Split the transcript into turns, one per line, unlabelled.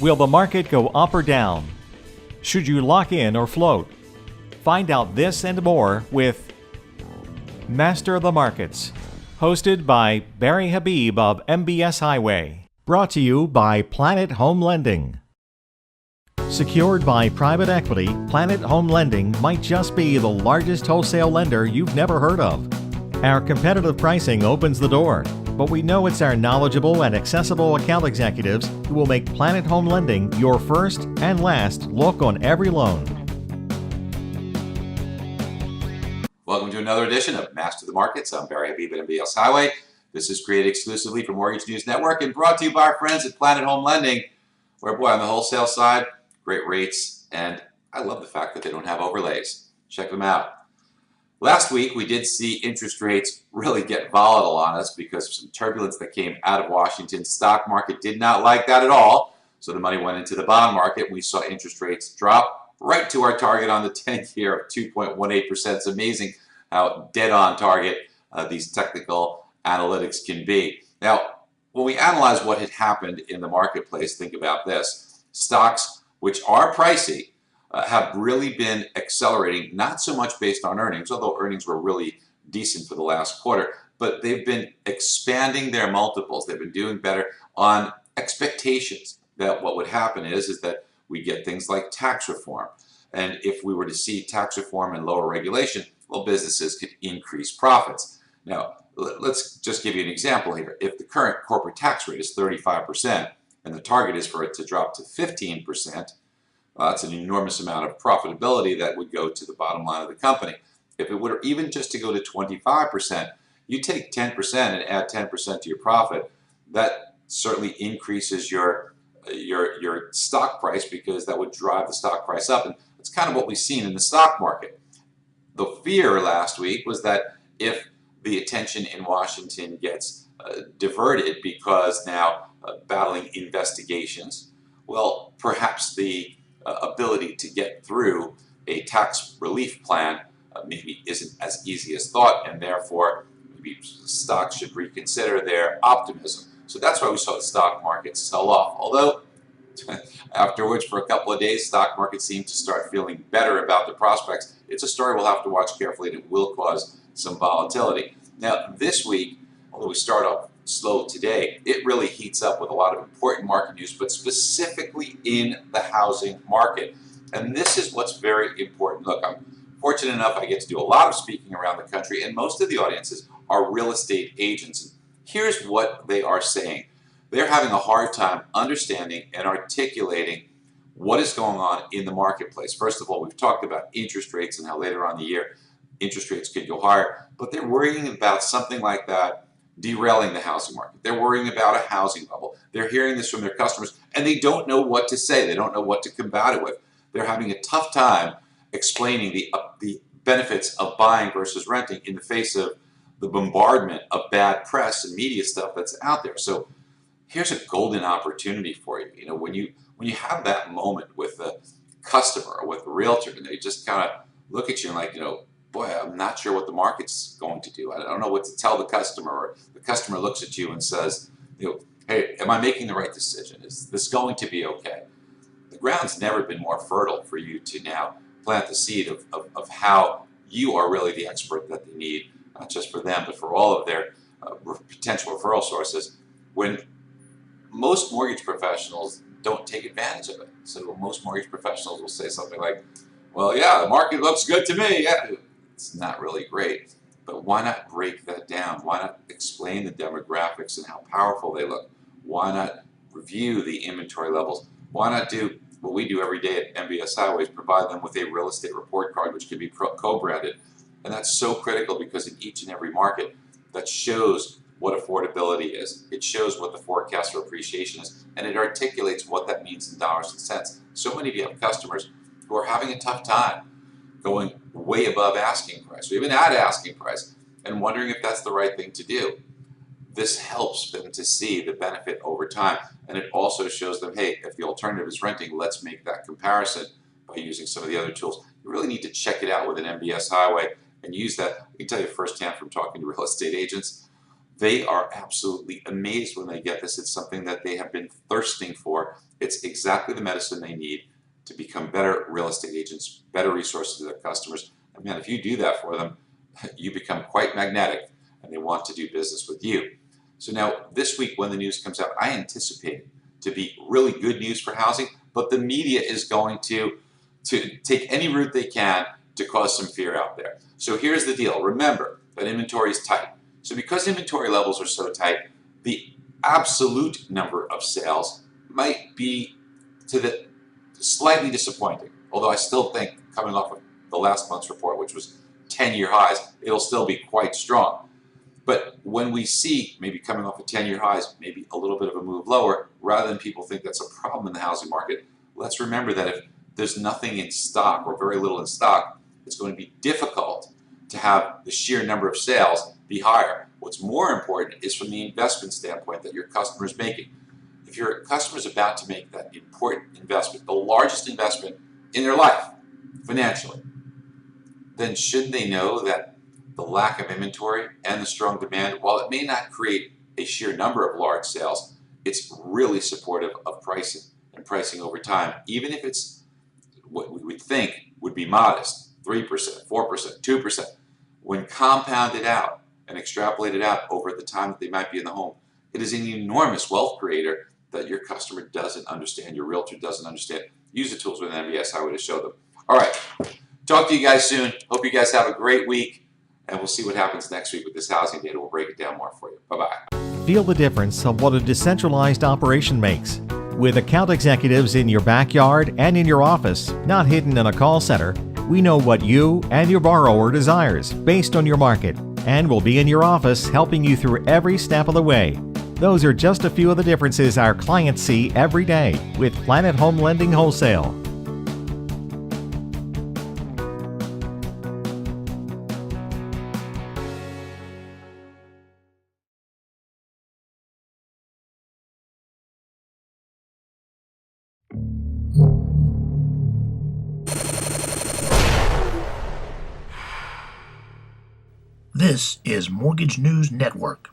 Will the market go up or down? Should you lock in or float? Find out this and more with Master of the Markets, hosted by Barry Habib of MBS Highway. Brought to you by Planet Home Lending. Secured by private equity, Planet Home Lending might just be the largest wholesale lender you've never heard of. Our competitive pricing opens the door, but we know it's our knowledgeable and accessible account executives who will make Planet Home Lending your first and last look on every loan.
Welcome to another edition of Master of the Markets. I'm Barry Habib at MBS Highway. This is created exclusively for Mortgage News Network and brought to you by our friends at Planet Home Lending, where, boy, on the wholesale side, great rates, and I love the fact that they don't have overlays. Check them out. Last week, we did see interest rates really get volatile on us because of some turbulence that came out of Washington. Stock market did not like that at all, so the money went into the bond market. We saw interest rates drop right to our target on the 10-year of 2.18%. It's amazing how dead-on target these technical analytics can be. Now, when we analyze what had happened in the marketplace, think about this. Stocks, which are pricey, have really been accelerating, not so much based on earnings, although earnings were really decent for the last quarter, but they've been expanding their multiples. They've been doing better on expectations that what would happen is that we get things like tax reform. And if we were to see tax reform and lower regulation, well, businesses could increase profits. Now, let's just give you an example here. If the current corporate tax rate is 35% and the target is for it to drop to 15%, that's an enormous amount of profitability that would go to the bottom line of the company. If it were even just to go to 25%, you take 10% and add 10% to your profit, that certainly increases your stock price because that would drive the stock price up. And that's kind of what we've seen in the stock market. The fear last week was that if the attention in Washington gets diverted because now battling investigations, well, perhaps the ability to get through a tax relief plan maybe isn't as easy as thought, and therefore maybe stocks should reconsider their optimism. So that's why we saw the stock market sell off. Although afterwards, for a couple of days, stock market seemed to start feeling better about the prospects. It's a story we'll have to watch carefully, and it will cause some volatility. Now, this week, although we start off slow today, it really heats up with a lot of important market news, but specifically in the housing market. And this is what's very important. Look, I'm fortunate enough I get to do a lot of speaking around the country, and most of the audiences are real estate agents. Here's what they are saying. They're having a hard time understanding and articulating what is going on in the marketplace. First of all, we've talked about interest rates and how later on in the year interest rates could go higher, but they're worrying about something like that derailing the housing market. They're worrying about a housing bubble. They're hearing this from their customers, and they don't know what to say. They don't know what to combat it with. They're having a tough time explaining the benefits of buying versus renting in the face of the bombardment of bad press and media stuff that's out there. So here's a golden opportunity for you. You know, when you have that moment with a customer or with a realtor, and they just kind of look at you and like, boy, I'm not sure what the market's going to do. I don't know what to tell the customer. Or the customer looks at you and says, hey, am I making the right decision? Is this going to be okay? The ground's never been more fertile for you to now plant the seed of how you are really the expert that they need, not just for them, but for all of their potential referral sources, when most mortgage professionals don't take advantage of it. So most mortgage professionals will say something like, well, yeah, the market looks good to me. Yeah, it's not really great. But why not break that down? Why not explain the demographics and how powerful they look? Why not review the inventory levels? Why not do what we do every day at MBS Highways, provide them with a real estate report card, which can be co-branded? And that's so critical because in each and every market, that shows what affordability is. It shows what the forecast for appreciation is, and it articulates what that means in dollars and cents. So many of you have customers who are having a tough time going way above asking price, or even at asking price, and wondering if that's the right thing to do. This helps them to see the benefit over time, and it also shows them, hey, if the alternative is renting, let's make that comparison by using some of the other tools. You really need to check it out with an MBS Highway and use that. I can tell you firsthand from talking to real estate agents, They are absolutely amazed when they get this. It's something that they have been thirsting for. It's exactly the medicine they need to become better real estate agents, better resources to their customers. And man, if you do that for them, you become quite magnetic and they want to do business with you. So now this week when the news comes out, I anticipate it to be really good news for housing, but the media is going to take any route they can to cause some fear out there. So here's the deal. Remember that inventory is tight. So because inventory levels are so tight, the absolute number of sales might be to the slightly disappointing. Although I still think coming off of the last month's report, which was 10-year highs, it'll still be quite strong. But when we see maybe coming off of 10-year highs, maybe a little bit of a move lower, rather than people think that's a problem in the housing market, let's remember that if there's nothing in stock or very little in stock, it's going to be difficult to have the sheer number of sales be higher. What's more important is from the investment standpoint that your customer is making. If your customer is about to make that important investment, the largest investment in their life, financially, then shouldn't they know that the lack of inventory and the strong demand, while it may not create a sheer number of large sales, it's really supportive of pricing and pricing over time, even if it's what we would think would be modest, 3%, 4%, 2%. When compounded out and extrapolated out over the time that they might be in the home, it is an enormous wealth creator that your customer doesn't understand, your realtor doesn't understand. Use the tools within MBS Highway to show them. All right, talk to you guys soon. Hope you guys have a great week, and we'll see what happens next week with this housing data. We'll break it down more for you. Bye-bye.
Feel the difference of what a decentralized operation makes. With account executives in your backyard and in your office, not hidden in a call center, we know what you and your borrower desires based on your market, and will be in your office helping you through every step of the way. Those are just a few of the differences our clients see every day with Planet Home Lending Wholesale.
This is Mortgage News Network.